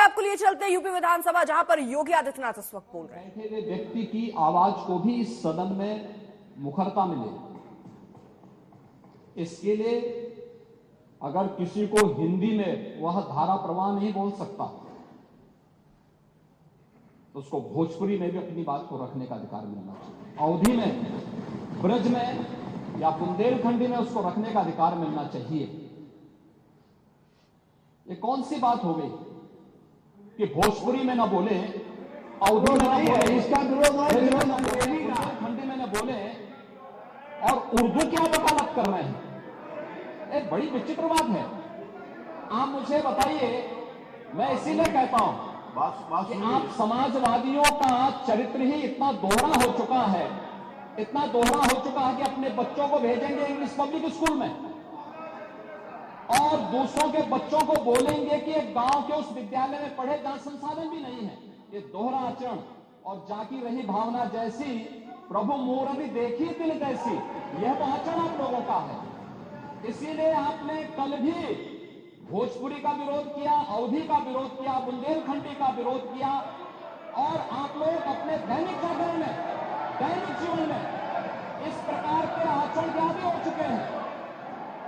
आपको लिए चलते हैं यूपी विधानसभा, जहां पर योगी आदित्यनाथ इस वक्त बोल रहे हैं। बैठे हुए व्यक्ति की आवाज को भी इस सदन में मुखरता मिले, इसके लिए अगर किसी को हिंदी में वह धारा प्रवाह नहीं बोल सकता तो उसको भोजपुरी में भी अपनी बात को रखने का अधिकार मिलना चाहिए। अवधी में, ब्रज में या बुंदेलखंडी में उसको रखने का अधिकार मिलना चाहिए। ये कौन सी बात हो गई कि भोजपुरी में ना बोले, अवधी में ना बोले, इसका विरोध बुंदेलखंडी में ना बोले और उर्दू क्या वकालत कर रहे हैं? एक बड़ी विचित्र बात है। आप मुझे बताइए, मैं इसीलिए कहता हूं कि आप समाजवादियों का चरित्र ही इतना दोहरा हो चुका है, इतना दोहरा हो चुका है कि अपने बच्चों को भेजेंगे इंग्लिश पब्लिक स्कूल में और दूसरों के बच्चों को बोलेंगे कि एक गांव के उस विद्यालय में पढ़े जहां संसाधन भी नहीं है। ये दोहरा आचरण और जाकी रही भावना जैसी प्रभु मूर्ति देखी दिल जैसी, यह तो आचरण आप लोगों का है। इसीलिए आपने कल भी भोजपुरी का विरोध किया, अवधी का विरोध किया, बुंदेलखंडी का विरोध किया और आप लोग अपने दैनिक जागरण में, दैनिक जीवन में इस प्रकार के आचरण के आदी हो चुके हैं।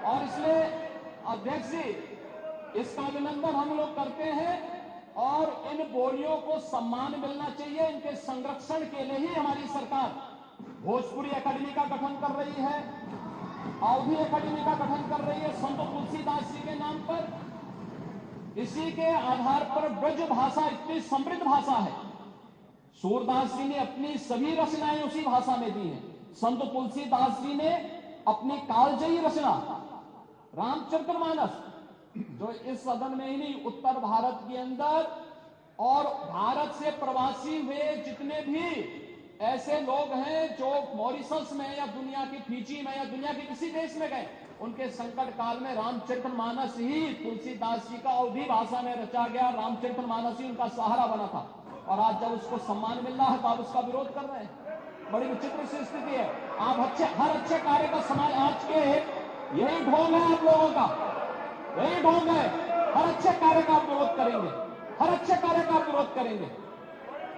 और इसलिए अध्यक्ष जी, इसका अभिनंदन हम लोग करते हैं और इन बोलियों को सम्मान मिलना चाहिए। इनके संरक्षण के लिए ही हमारी सरकार भोजपुरी अकादमी का गठन कर रही है, अवधी अकादमी का गठन कर रही है संत तुलसीदास जी के नाम पर। इसी के आधार पर ब्रज भाषा इतनी समृद्ध भाषा है। सूरदास जी ने अपनी सभी रचनाएं उसी भाषा में दी हैं। संत तुलसीदास जी ने अपनी कालजयी रचना रामचरितमानस, जो इस सदन में ही नहीं, उत्तर भारत के अंदर और भारत से प्रवासी हुए जितने भी ऐसे लोग हैं जो मॉरिशस में या दुनिया की फिजी में या दुनिया के किसी देश में गए, उनके संकट काल में रामचरितमानस ही तुलसीदास जी का अवधी भाषा में रचा गया रामचरितमानस ही उनका सहारा बना था। और आज जब उसको सम्मान मिल रहा है तो आप उसका विरोध कर रहे हैं। बड़ी विचित्र सी स्थिति है। आप हर अच्छे कार्य का समाज, आज के यही ढोंग है आप लोगों का, यही ढोंग है। हर अच्छे कार्य का आप विरोध करेंगे, हर अच्छे कार्य का आप विरोध करेंगे।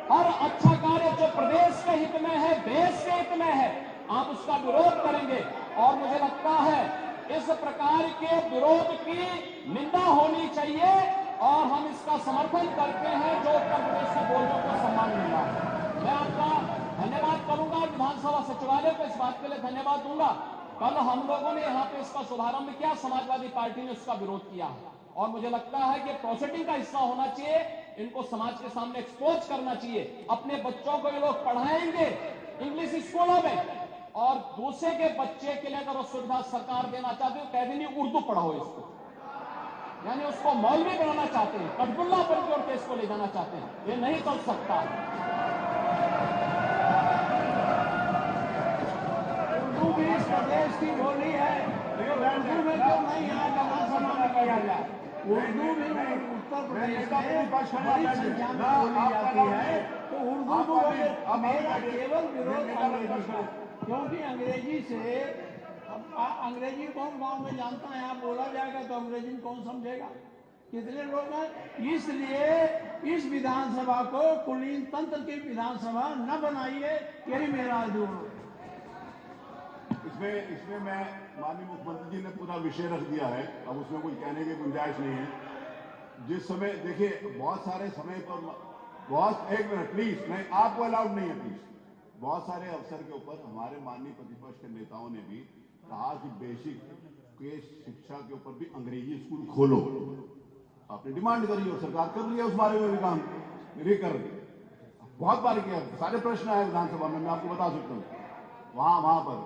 हर अच्छा कार्य जो प्रदेश के हित में है, देश के हित में है, आप उसका विरोध करेंगे। और मुझे लगता है इस प्रकार के विरोध की निंदा होनी चाहिए और हम इसका समर्थन करते हैं जो उत्तर प्रदेश के बोलियों को सम्मान मिल रहा है। मैं आपका धन्यवाद करूंगा, विधानसभा सचिवालय को इस बात के लिए धन्यवाद दूंगा। कल हम लोगों ने यहाँ पे इसका शुभारंभ किया, समाजवादी पार्टी ने उसका विरोध किया और मुझे लगता है कि प्रोसीडिंग का हिस्सा होना चाहिए। इनको समाज के सामने एक्सपोज करना चाहिए। अपने बच्चों को ये लोग पढ़ाएंगे इंग्लिश स्कूलों में और दूसरे के बच्चे के लिए अगर सुविधा सरकार देना चाहती है, कह देनी उर्दू पढ़ाओ इसको, यानी उसको मौलवी बनाना चाहते हैं, कटबुल्ला बन के और केस को ले जाना चाहते हैं। ये नहीं चल सकता। उर्दू भी इस प्रदेश की बोली है, उर्दू में क्यों नहीं यहाँ विधानसभा में किया जाए? उर्दू भी उत्तर प्रदेश में बड़ी संख्या में बोली जाती है, तो उर्दू को मेरा केवल विरोध अंग्रेजी से, क्योंकि अंग्रेजी से अंग्रेजी कौन गांव में जानता है? यहाँ बोला जाएगा तो अंग्रेजी में कौन समझेगा? कितने लोग हैं? इसलिए इस विधानसभा को कुलीन तंत्र की विधानसभा न बनाइए, यही मेरा अनुरोध। इसमें मैं माननीय मुख्यमंत्री जी ने पूरा विषय रख दिया है, अब उसमें कोई कहने की गुंजाइश नहीं है। जिस समय देखिए बहुत सारे समय पर एक मिनट प्लीज, नहीं आपको अलाउड नहीं है प्लीज। बहुत सारे अवसर के ऊपर हमारे माननीय प्रतिपक्ष के नेताओं ने भी कहा कि बेसिक के शिक्षा के ऊपर भी अंग्रेजी स्कूल खोलो। आपने डिमांड करी और सरकार कर लिया, उस बारे में भी काम कर बहुत बार किया, सारे प्रश्न आए विधानसभा में, मैं आपको बता सकता हूँ। वहां पर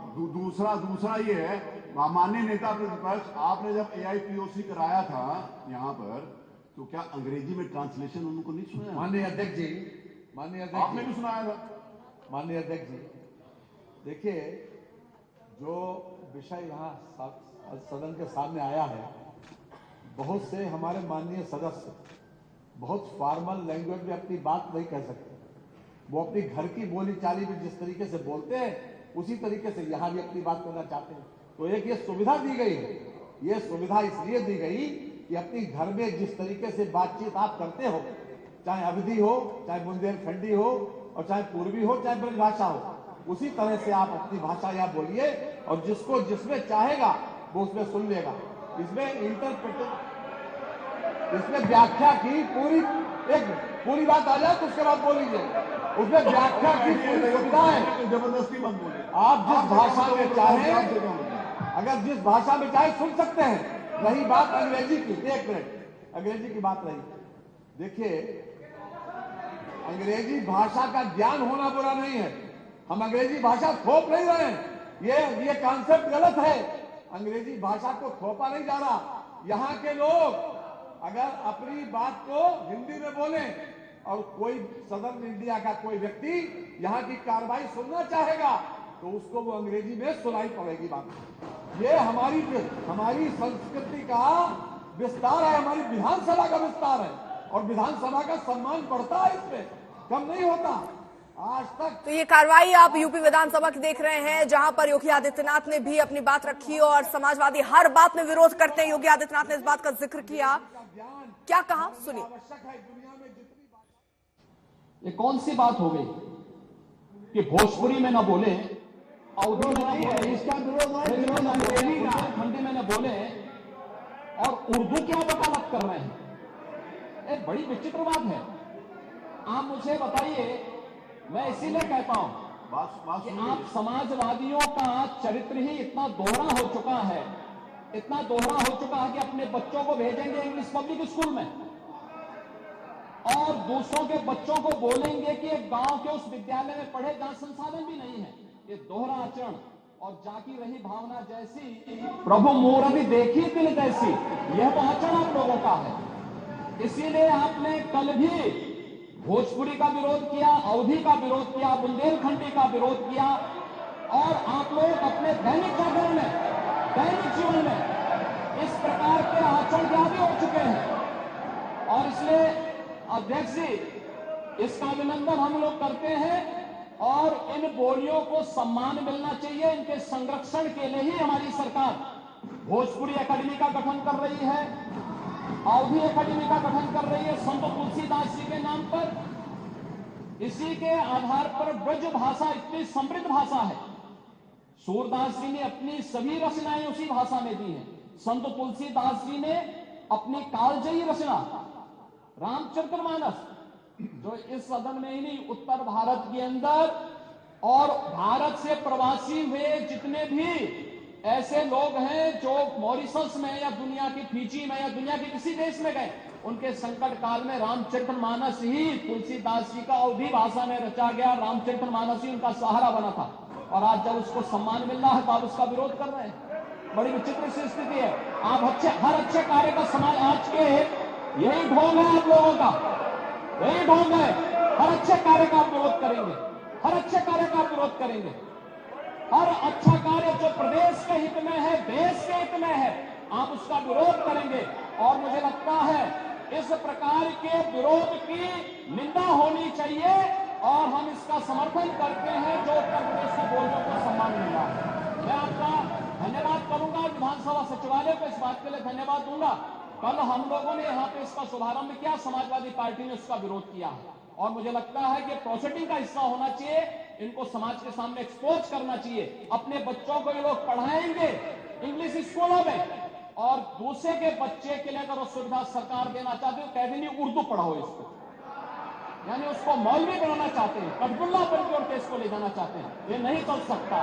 दूसरा ये है, माननीय नेता प्रतिपक्ष, आपने जब AIPOC कराया था यहाँ पर, तो क्या अंग्रेजी में ट्रांसलेशन उनको नहीं सुना? माननीय अध्यक्ष जी, आपने भी सुनाया था। माननीय अध्यक्ष जी, देखिए जो विषय यहाँ सदन के सामने आया है, बहुत से हमारे माननीय सदस्य बहुत फॉर्मल लैंग्वेज में अपनी बात नहीं कह सकते। वो अपनी घर की बोली चाली में जिस तरीके से बोलते हैं उसी तरीके से यहाँ भी अपनी बात करना चाहते हैं। तो एक ये सुविधा दी गई है, ये सुविधा इसलिए दी गई कि अपनी घर में जिस तरीके से बातचीत आप करते हो, चाहे अवधी हो, चाहे बुंदेलखंडी हो, और चाहे पूर्वी हो, चाहे ब्रजभाषा हो, उसी तरह से आप अपनी भाषा यहाँ बोलिए और जिसको जिसमें चाहेगा वो उसमें सुन लेगा। इसमें व्याख्या की पूरी बात आ जाए तो उसके बाद बोल लीजिए। उसमें व्याख्या की पूरी सुविधा है। जबरदस्ती मत बोलिए। आप जिस भाषा में चाहे, अगर जिस भाषा में चाहे सुन सकते हैं। रही बात अंग्रेजी की, एक मिनट, अंग्रेजी की बात रही, देखिए अंग्रेजी भाषा का ज्ञान होना बुरा नहीं है, हम अंग्रेजी भाषा थोप नहीं रहे हैं, ये कॉन्सेप्ट गलत है। अंग्रेजी भाषा को थोपा नहीं जा रहा। यहाँ के लोग अगर अपनी बात को हिंदी में बोले और कोई सदर्न इंडिया का कोई व्यक्ति यहाँ की कार्रवाई सुनना चाहेगा तो उसको वो अंग्रेजी में सुनाई पड़ेगी बात। ये हमारी संस्कृति का विस्तार है, हमारी विधानसभा का विस्तार है और विधानसभा का सम्मान बढ़ता है, इसमें कम नहीं होता आज तक। तो ये कार्रवाई आप यूपी विधानसभा की देख रहे हैं, जहां पर योगी आदित्यनाथ ने भी अपनी बात रखी और समाजवादी हर बात में विरोध करते हैं। योगी आदित्यनाथ ने इस बात का जिक्र किया, क्या कहा सुनिए। ये कौन सी बात हो गई कि भोजपुरी में न बोले, अवधी में न बोले, इसका विरोध खंडी में न बोले और उर्दू की वकालत कर रहे हैं। एक बड़ी विचित्र बात है। आप मुझे बताइए, मैं इसीलिए कहता हूं कि आप समाजवादियों का चरित्र ही इतना दोहरा हो चुका है, इतना दोहरा हो चुका है कि अपने बच्चों को भेजेंगे इंग्लिश पब्लिक स्कूल में और दूसरों के बच्चों को बोलेंगे कि एक गांव के उस विद्यालय में पढ़े जहां संसाधन भी नहीं है। ये दोहरा आचरण और जाकी रही भावना जैसी प्रभु मूर्ति देखी दिल जैसी, यह तो आचरण आप लोगों का है। इसीलिए आपने कल भी भोजपुरी का विरोध किया, अवधी का विरोध किया, बुंदेलखंडी का विरोध किया और आप लोग अपने दैनिक जागरण में, दैनिक जीवन में इस प्रकार के आचरण के आदी हो चुके हैं। और इसलिए अध्यक्ष जी, इसका अभिनंदन हम लोग करते हैं और इन बोलियों को सम्मान मिलना चाहिए। इनके संरक्षण के लिए ही हमारी सरकार भोजपुरी एकेडमी का गठन कर रही है, अवधी एकेडमी का गठन कर रही है संत तुलसीदास जी के नाम पर। इसी के आधार पर ब्रज भाषा इतनी समृद्ध भाषा है। सूरदास जी ने अपनी सभी रचनाएं उसी भाषा में दी हैं। संत तुलसीदास जी ने अपनी कालजयी रचना रामचरितमानस, जो इस सदन में ही नहीं उत्तर भारत के अंदर और भारत से प्रवासी हुए जितने भी ऐसे लोग हैं जो मॉरिशस में या दुनिया की फिजी में या दुनिया के किसी देश में गए, उनके संकट काल में रामचरितमानस ही तुलसीदास जी का अवधी भाषा में रचा गया रामचरितमानस ही उनका सहारा बना था। और आज जब उसको सम्मान मिल रहा है तो आप उसका विरोध कर रहे हैं। बड़ी विचित्र सी स्थिति है। आप हर अच्छे कार्य का समाज, आज के यही ढोंग है आप लोगों का, यही ढोंग है। हर अच्छे कार्य का आप विरोध करेंगे, हर अच्छे कार्य का आप विरोध करेंगे। हर अच्छा कार्य जो प्रदेश के हित में है, देश के हित में है, आप उसका विरोध करेंगे। और मुझे लगता है इस प्रकार के विरोध की निंदा होनी चाहिए और हम इसका समर्थन करते हैं जो उत्तर प्रदेश की बोलियों को सम्मान मिल रहा है। मैं आपका धन्यवाद करूंगा, विधानसभा सचिवालय को इस बात के लिए धन्यवाद दूंगा। कल हम लोगों ने यहाँ पे इसका शुभारंभ किया, समाजवादी पार्टी ने उसका विरोध किया और मुझे लगता है कि प्रोसेसिंग का हिस्सा होना चाहिए। इनको समाज के सामने एक्सपोज करना चाहिए। अपने बच्चों को ये लोग पढ़ाएंगे इंग्लिश स्कूलों में और दूसरे के बच्चे के लिए अगर वो सुविधा सरकार देना चाहती है, कह देनी उर्दू पढ़ाओ इसको, यानी उसको मौलवी बनाना चाहते हैं, कटबुल्ला बन के और देश को ले जाना चाहते हैं। ये नहीं चल सकता।